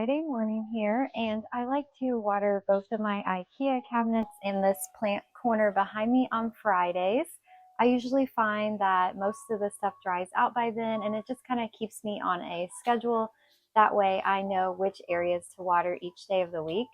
Friday morning here, and I like to water both of my IKEA cabinets and this plant corner behind me on Fridays. I usually find that most of the stuff dries out by then, and it just kind of keeps me on a schedule. That way I know which areas to water each day of the week.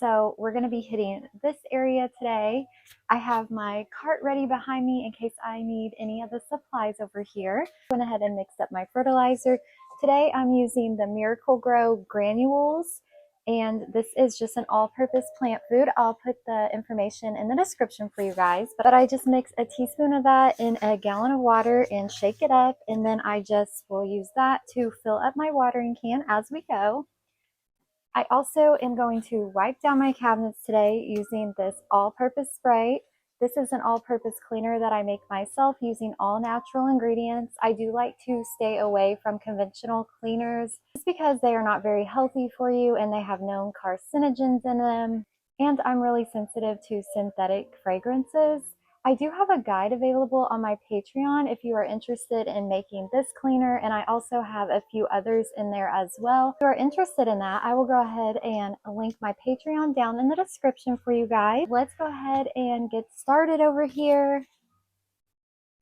So we're going to be hitting this area today. I have my cart ready behind me in case I need any of the supplies over here. I went ahead and mixed up my fertilizer. Today I'm using the Miracle-Gro granules, and this is just an all-purpose plant food. I'll put the information in the description for you guys, but I just mix a teaspoon of that in a gallon of water and shake it up, and then I just will use that to fill up my watering can as we go. I also am going to wipe down my cabinets today using this all-purpose spray. This is an all-purpose cleaner that I make myself using all natural ingredients. I do like to stay away from conventional cleaners just because they are not very healthy for you and they have known carcinogens in them. And I'm really sensitive to synthetic fragrances. I do have a guide available on my Patreon if you are interested in making this cleaner, and I also have a few others in there as well. If you are interested in that, I will go ahead and link my Patreon down in the description for you guys. Let's go ahead and get started over here.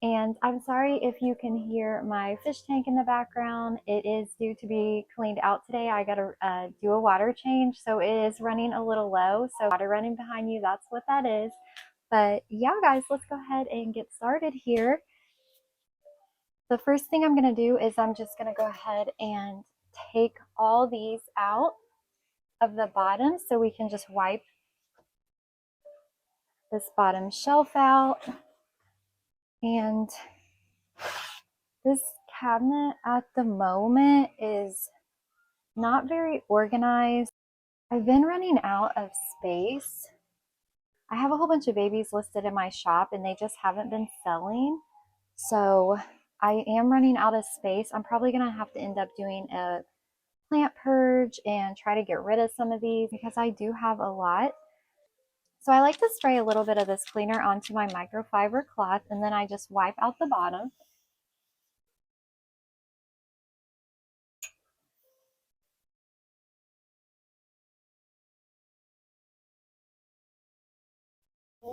And I'm sorry if you can hear my fish tank in the background. It is due to be cleaned out today. I gotta do a water change, so it is running a little low. So water running behind you, that's what that is. But yeah, guys, let's go ahead and get started here. The first thing I'm going to do is I'm just going to go ahead and take all these out of the bottom so we can just wipe this bottom shelf out. And this cabinet at the moment is not very organized. I've been running out of space. I have a whole bunch of babies listed in my shop and they just haven't been selling. So I am running out of space. I'm probably going to have to end up doing a plant purge and try to get rid of some of these because I do have a lot. So I like to spray a little bit of this cleaner onto my microfiber cloth, and then I just wipe out the bottom.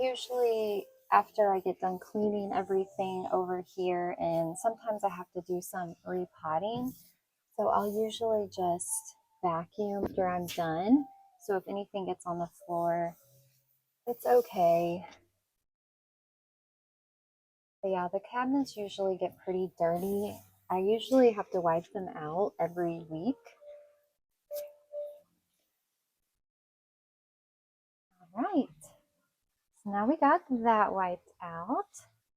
Usually after I get done cleaning everything over here, and sometimes I have to do some repotting, so I'll usually just vacuum after I'm done. So if anything gets on the floor, it's okay. But yeah, the cabinets usually get pretty dirty. I usually have to wipe them out every week. All right, so now we got that wiped out.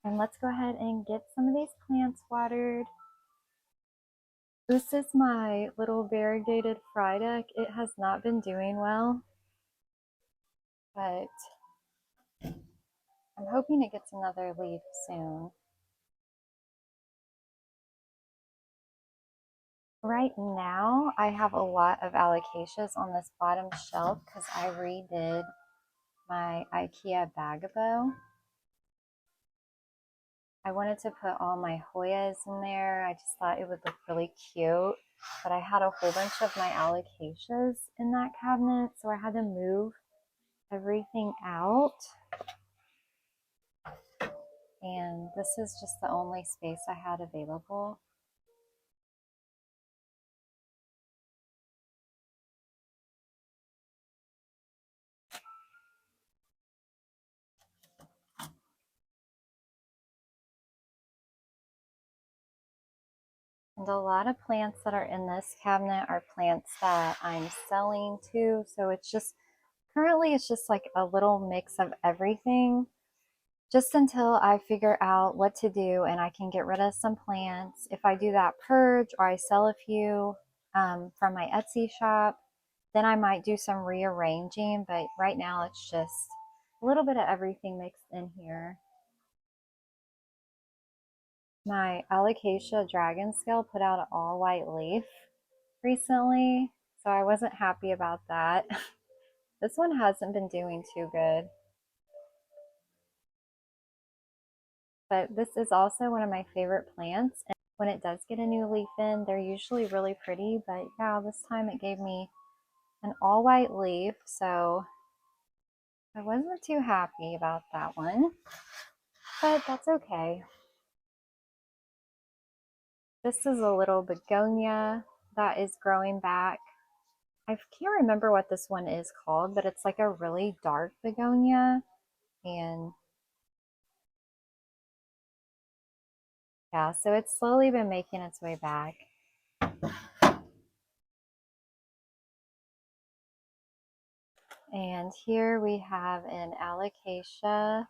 And let's go ahead and get some of these plants watered. This is my little variegated fryedeck. It has not been doing well, but I'm hoping it gets another leaf soon. Right now, I have a lot of alocasias on this bottom shelf because I redid my IKEA Bagabow. I wanted to put all my Hoyas in there. I just thought it would look really cute, but I had a whole bunch of my alocasias in that cabinet, so I had to move everything out. And this is just the only space I had available. And a lot of plants that are in this cabinet are plants that I'm selling too. So it's just, currently it's just like a little mix of everything, just until I figure out what to do and I can get rid of some plants. If I do that purge or I sell a few from my Etsy shop, then I might do some rearranging. But right now it's just a little bit of everything mixed in here. My alocasia dragon scale put out an all white leaf recently, so I wasn't happy about that. This one hasn't been doing too good. But this is also one of my favorite plants, and when it does get a new leaf in, they're usually really pretty. But yeah, this time it gave me an all white leaf, so I wasn't too happy about that one, but that's okay. This is a little begonia that is growing back. I can't remember what this one is called, but it's like a really dark begonia. And yeah, so it's slowly been making its way back. And here we have an alocasia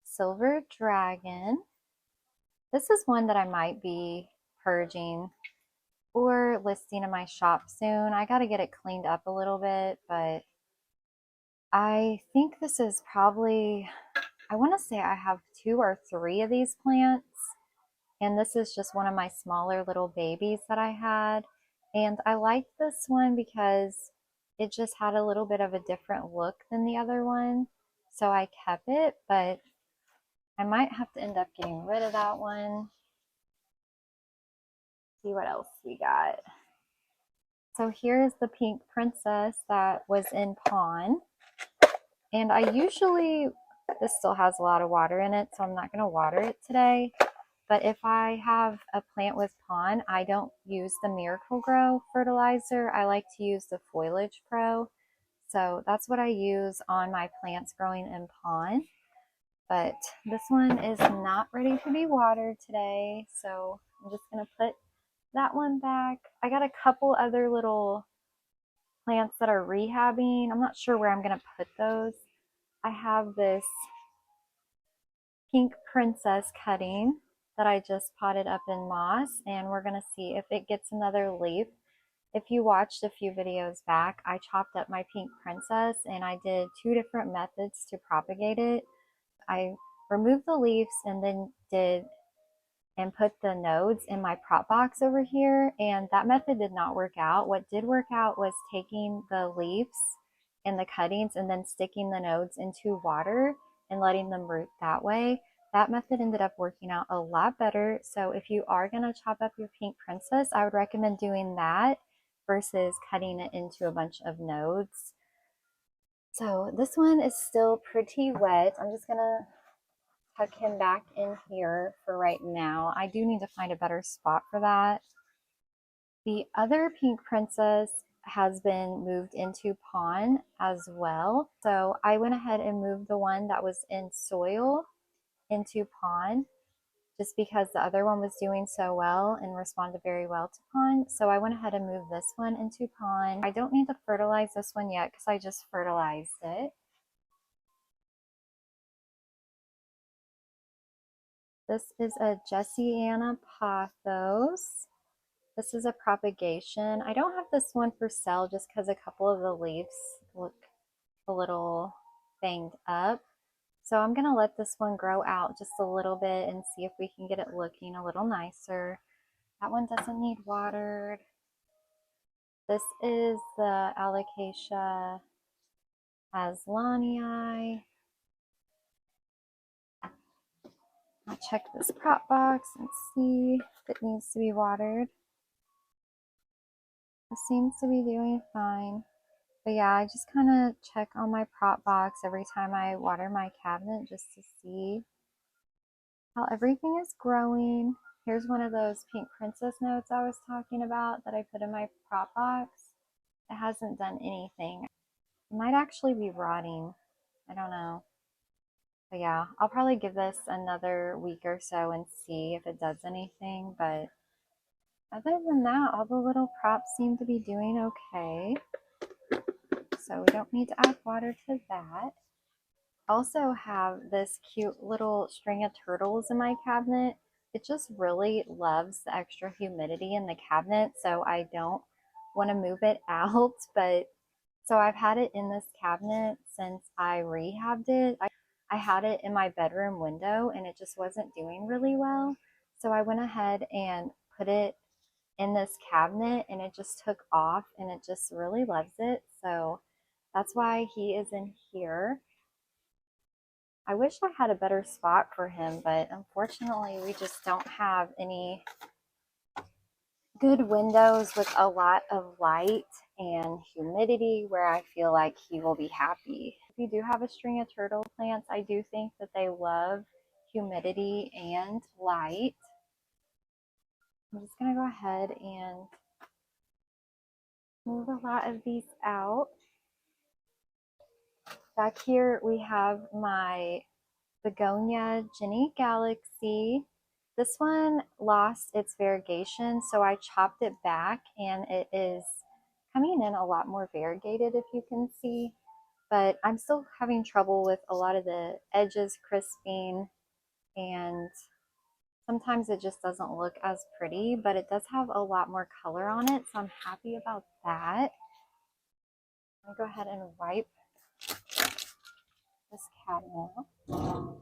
silver dragon. This is one that I might be purging or listing in my shop soon. I got to get it cleaned up a little bit, but I think this is probably, I want to say I have 2 or 3 of these plants, and this is just one of my smaller little babies that I had. And I liked this one because it just had a little bit of a different look than the other one, so I kept it, but I might have to end up getting rid of that one. See what else we got. So here's the pink princess that was in pond. And I usually, this still has a lot of water in it, so I'm not going to water it today. But if I have a plant with pond, I don't use the Miracle Grow fertilizer. I like to use the Foliage Pro. So that's what I use on my plants growing in pond. But this one is not ready to be watered today, so I'm just going to put that one back. I got a couple other little plants that are rehabbing. I'm not sure where I'm going to put those. I have this pink princess cutting that I just potted up in moss, and we're going to see if it gets another leaf. If you watched a few videos back, I chopped up my pink princess and I did 2 different methods to propagate it. I removed the leaves and then put the nodes in my prop box over here, and that method did not work out. What did work out was taking the leaves and the cuttings and then sticking the nodes into water and letting them root that way. That method ended up working out a lot better. So if you are going to chop up your pink princess, I would recommend doing that versus cutting it into a bunch of nodes. So this one is still pretty wet. I'm just going to tuck him back in here for right now. I do need to find a better spot for that. The other pink princess has been moved into pond as well. So I went ahead and moved the one that was in soil into pond just because the other one was doing so well and responded very well to pond. So I went ahead and moved this one into pond. I don't need to fertilize this one yet because I just fertilized it. This is a Jessiana pothos. This is a propagation. I don't have this one for sale just because a couple of the leaves look a little banged up. So I'm going to let this one grow out just a little bit and see if we can get it looking a little nicer. That one doesn't need watered. This is the Alocasia aslanii. I'll check this prop box and see if it needs to be watered. It seems to be doing fine. But yeah, I just kind of check on my prop box every time I water my cabinet just to see how everything is growing. Here's one of those pink princess notes I was talking about that I put in my prop box. It hasn't done anything. It might actually be rotting. I don't know. But yeah, I'll probably give this another week or so and see if it does anything. But other than that, all the little props seem to be doing okay. So we don't need to add water to that. Also have this cute little string of turtles in my cabinet. It just really loves the extra humidity in the cabinet, so I don't want to move it out. But so I've had it in this cabinet since I rehabbed it. I had it in my bedroom window and it just wasn't doing really well. So I went ahead and put it in this cabinet and it just took off and it just really loves it. So that's why he is in here. I wish I had a better spot for him, but unfortunately we just don't have any good windows with a lot of light and humidity where I feel like he will be happy. If you do have a string of turtle plants, I do think that they love humidity and light. I'm just going to go ahead and move a lot of these out. Back here we have my begonia Jenny Galaxy. This one lost its variegation, so I chopped it back and it is coming in a lot more variegated, if you can see, but I'm still having trouble with a lot of the edges crisping, and sometimes it just doesn't look as pretty, but it does have a lot more color on it, so I'm happy about that. I'm gonna go ahead and wipe this cabinet.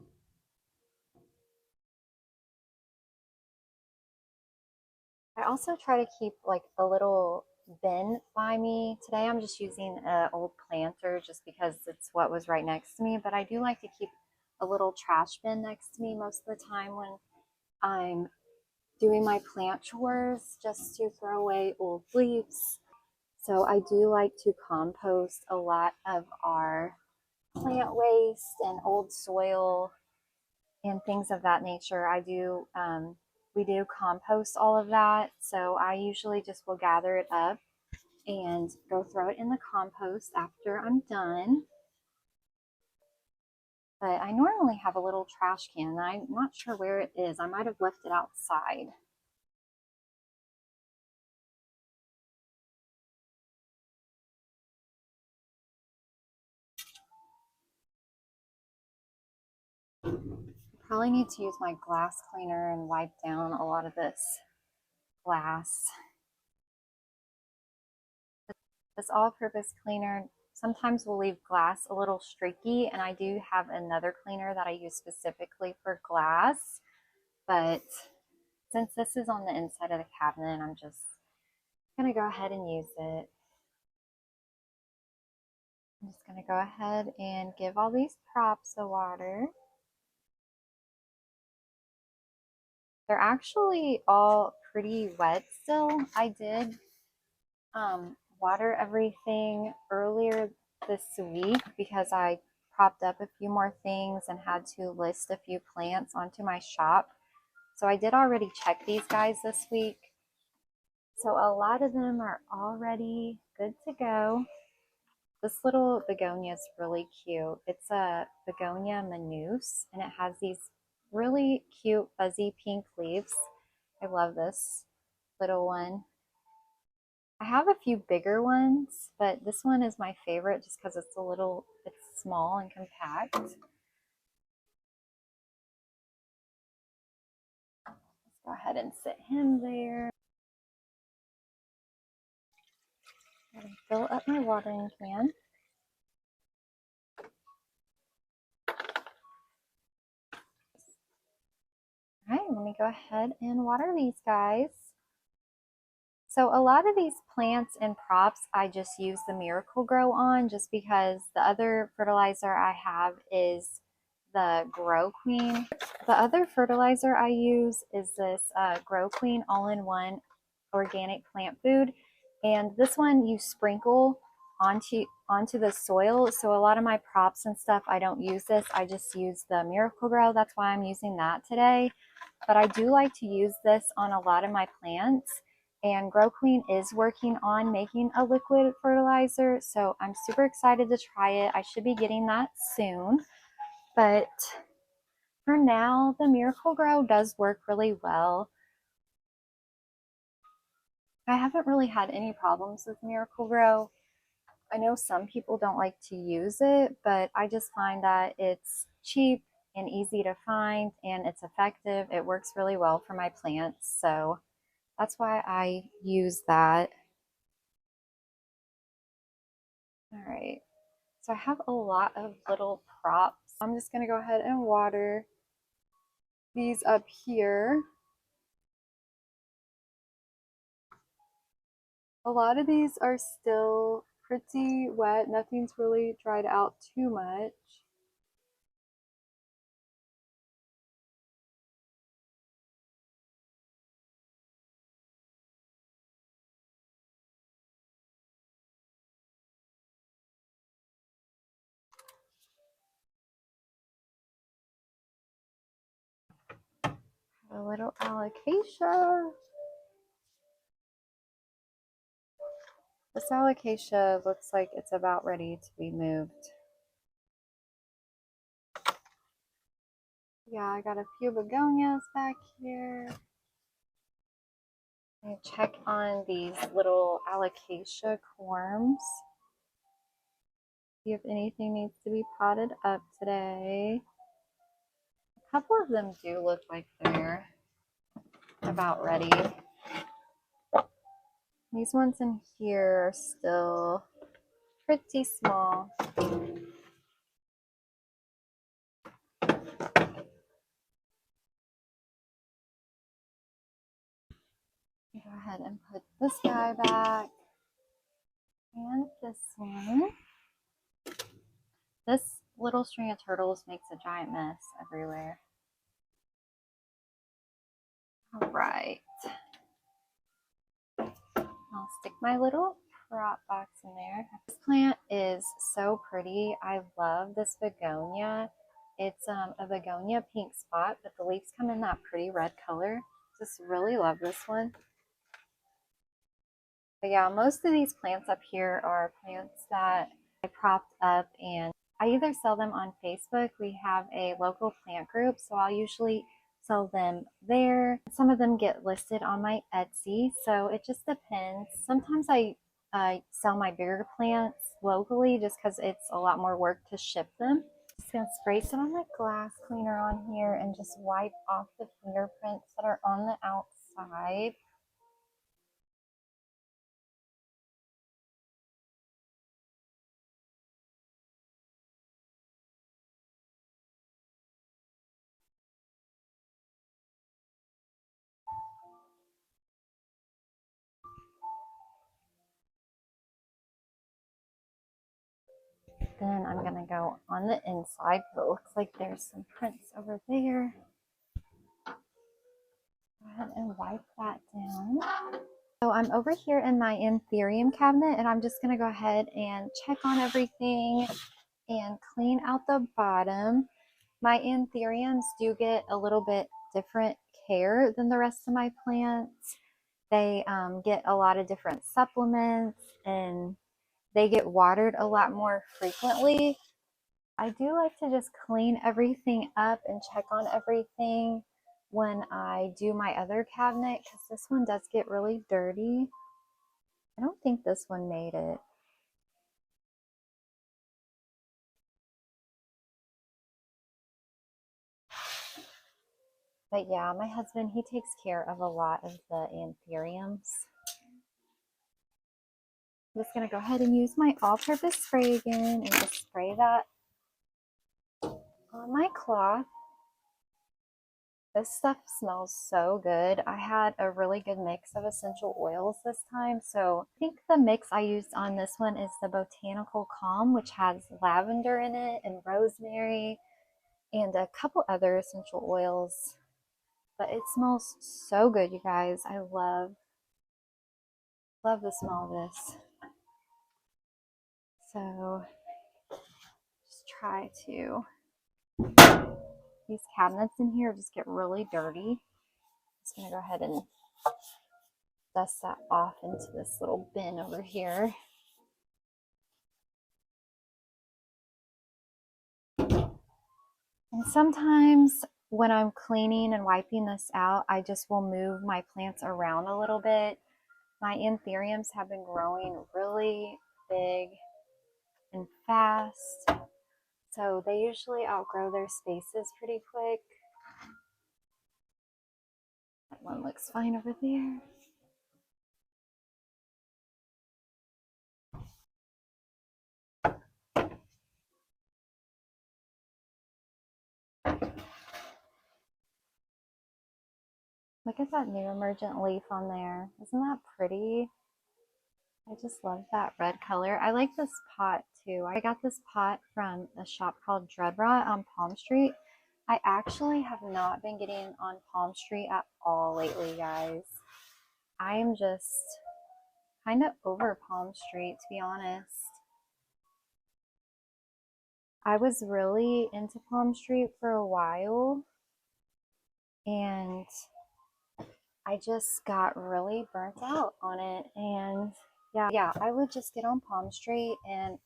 I also try to keep like a little bin by me. Today I'm just using an old planter just because it's what was right next to me, but I do like to keep a little trash bin next to me most of the time when I'm doing my plant chores, just to throw away old leaves. So I do like to compost a lot of our plant waste and old soil and things of that nature. We do compost all of that. So I usually just will gather it up and go throw it in the compost after I'm done. But I normally have a little trash can. I'm not sure where it is. I might have left it outside. I probably need to use my glass cleaner and wipe down a lot of this glass. This all-purpose cleaner sometimes will leave glass a little streaky, and I do have another cleaner that I use specifically for glass, but since this is on the inside of the cabinet, I'm just gonna go ahead and use it. I'm just gonna go ahead and give all these props a water. They're actually all pretty wet still. I did water everything earlier this week because I propped up a few more things and had to list a few plants onto my shop. So I did already check these guys this week. So a lot of them are already good to go. This little begonia is really cute. It's a begonia manus and it has these really cute fuzzy pink leaves. I love this little one. I have a few bigger ones, but this one is my favorite just because it's small and compact. Let's go ahead and sit him there. And fill up my watering can. All right, let me go ahead and water these guys. So a lot of these plants and props, I just use the Miracle Grow on just because the other fertilizer I have is the Grow Queen. The other fertilizer I use is this Grow Queen all-in-one organic plant food. And this one you sprinkle onto the soil. So a lot of my props and stuff, I don't use this. I just use the Miracle Grow. That's why I'm using that today. But I do like to use this on a lot of my plants. And Grow Queen is working on making a liquid fertilizer, so I'm super excited to try it. I should be getting that soon. But for now, the Miracle Grow does work really well. I haven't really had any problems with Miracle Grow. I know some people don't like to use it, but I just find that it's cheap and easy to find and it's effective. It works really well for my plants, so that's why I use that. All right, so I have a lot of little props. I'm just gonna go ahead and water these up here. A lot of these are still pretty wet. Nothing's really dried out too much. A little alocasia. This alocasia looks like it's about ready to be moved. Yeah, I got a few begonias back here. I check on these little alocasia corms. See if anything needs to be potted up today. A couple of them do look like they're about ready. These ones in here are still pretty small. Go ahead and put this guy back. And this one. This little string of turtles makes a giant mess everywhere. All right. I'll stick my little prop box in there. This plant is so pretty. I love this begonia. It's a begonia pink spot, but the leaves come in that pretty red color. Just really love this one. But yeah, most of these plants up here are plants that I propped up, and I either sell them on Facebook. We have a local plant group, so I'll usually sell them there. Some of them get listed on my Etsy, so it just depends. Sometimes I sell my bigger plants locally just because it's a lot more work to ship them. Just gonna spray some of my glass cleaner on here and just wipe off the fingerprints that are on the outside. Then I'm going to go on the inside, but it looks like there's some prints over there. Go ahead and wipe that down. So I'm over here in my Anthurium cabinet, and I'm just going to go ahead and check on everything and clean out the bottom. My Anthuriums do get a little bit different care than the rest of my plants. They get a lot of different supplements, and they get watered a lot more frequently. I do like to just clean everything up and check on everything when I do my other cabinet, because this one does get really dirty. I don't think this one made it. But yeah, my husband, he takes care of a lot of the anthuriums. I'm just going to go ahead and use my all-purpose spray again and just spray that on my cloth. This stuff smells so good. I had a really good mix of essential oils this time. So I think the mix I used on this one is the Botanical Calm, which has lavender in it and rosemary and a couple other essential oils. But it smells so good, you guys. I love the smell of this. So just try to, these cabinets in here just get really dirty. Just gonna go ahead and dust that off into this little bin over here. And sometimes when I'm cleaning and wiping this out, I just will move my plants around a little bit. My anthuriums have been growing really big and fast, so they usually outgrow their spaces pretty quick. That one looks fine over there. Look at that new emergent leaf on there. Isn't that pretty? I just love that red color. I like this pot too. I got this pot from a shop called Dreadrot on Palm Street. I actually have not been getting on Palm Street at all lately, guys. I'm just kind of over Palm Street, to be honest. I was really into Palm Street for a while, and I just got really burnt out on it. And yeah, I would just get on Palm Street, and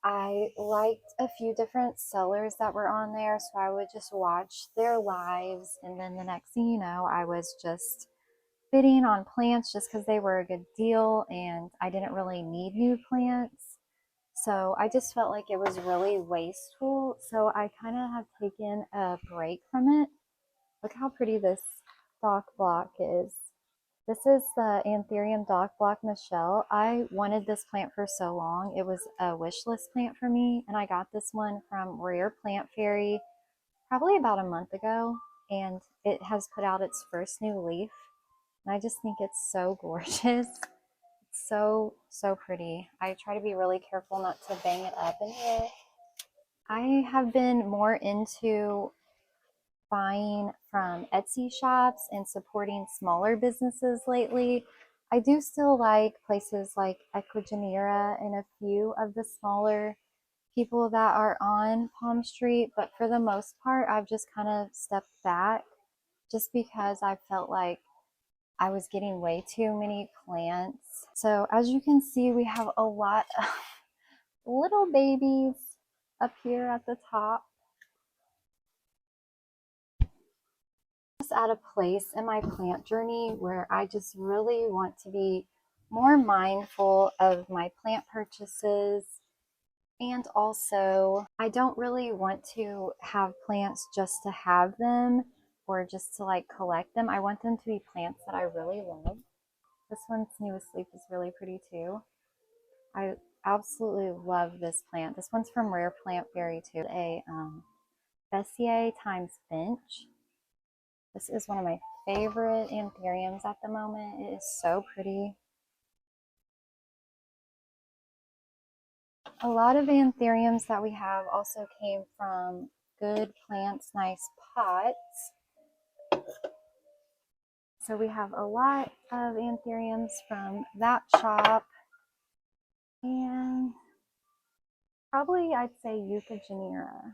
I liked a few different sellers that were on there, so I would just watch their lives, and then the next thing you know, I was just bidding on plants just because they were a good deal and I didn't really need new plants. So I just felt like it was really wasteful. So I kind of have taken a break from it. Look how pretty this dock block is. This is the Anthurium dock block Michelle. I wanted this plant for so long. It was a wish list plant for me, and I got this one from Rare Plant Fairy probably about a month ago, and it has put out its first new leaf. And I just think it's so gorgeous. It's so pretty. I try to be really careful not to bang it up in here. I have been more into buying from Etsy shops and supporting smaller businesses lately. I do still like places like Equigenera and a few of the smaller people that are on Palm Street, but for the most part, I've just kind of stepped back just because I felt like I was getting way too many plants. So as you can see, we have a lot of little babies up here at the top. Just at a place in my plant journey where I just really want to be more mindful of my plant purchases. And also, I don't really want to have plants just to have them or just to like collect them. I want them to be plants that I really love. This one's new asleep is really pretty too. I absolutely love this plant. This one's from Rare Plant Fairy too. A Bessier times Finch. This is one of my favorite anthuriums at the moment. It is so pretty. A lot of anthuriums that we have also came from Good Plants Nice Pots. So we have a lot of anthuriums from that shop. And probably I'd say Eucagenera.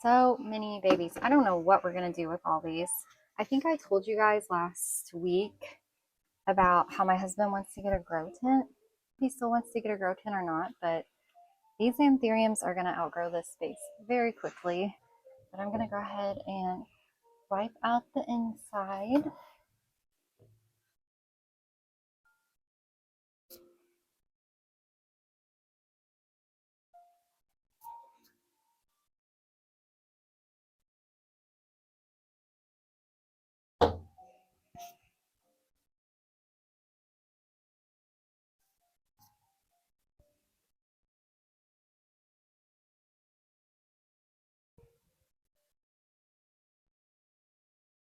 So many babies. I don't know what we're going to do with all these. I think I told you guys last week about how my husband wants to get a grow tent. He still wants to get a grow tent or not, but these anthuriums are going to outgrow this space very quickly. But I'm going to go ahead and wipe out the inside.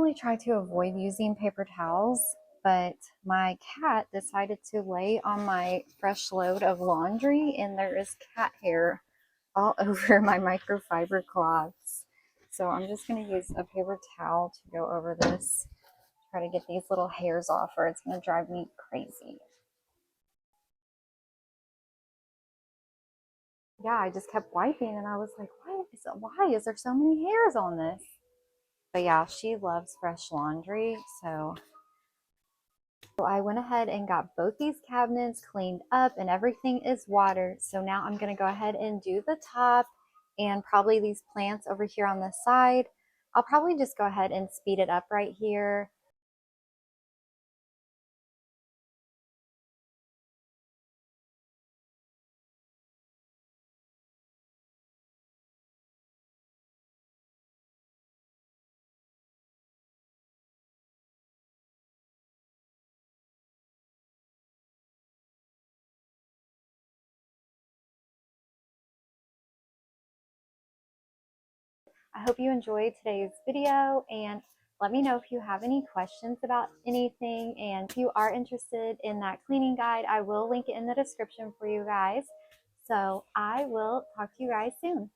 I really try to avoid using paper towels, but my cat decided to lay on my fresh load of laundry, and there is cat hair all over my microfiber cloths. So I'm just going to use a paper towel to go over this, try to get these little hairs off, or it's going to drive me crazy. Yeah, I just kept wiping, and I was like, why is there so many hairs on this? But yeah, she loves fresh laundry, so I went ahead and got both these cabinets cleaned up, and everything is watered. So now I'm going to go ahead and do the top and probably these plants over here on the side. I'll probably just go ahead and speed it up right here. I hope you enjoyed today's video, and let me know if you have any questions about anything. And if you are interested in that cleaning guide, I will link it in the description for you guys. So I will talk to you guys soon.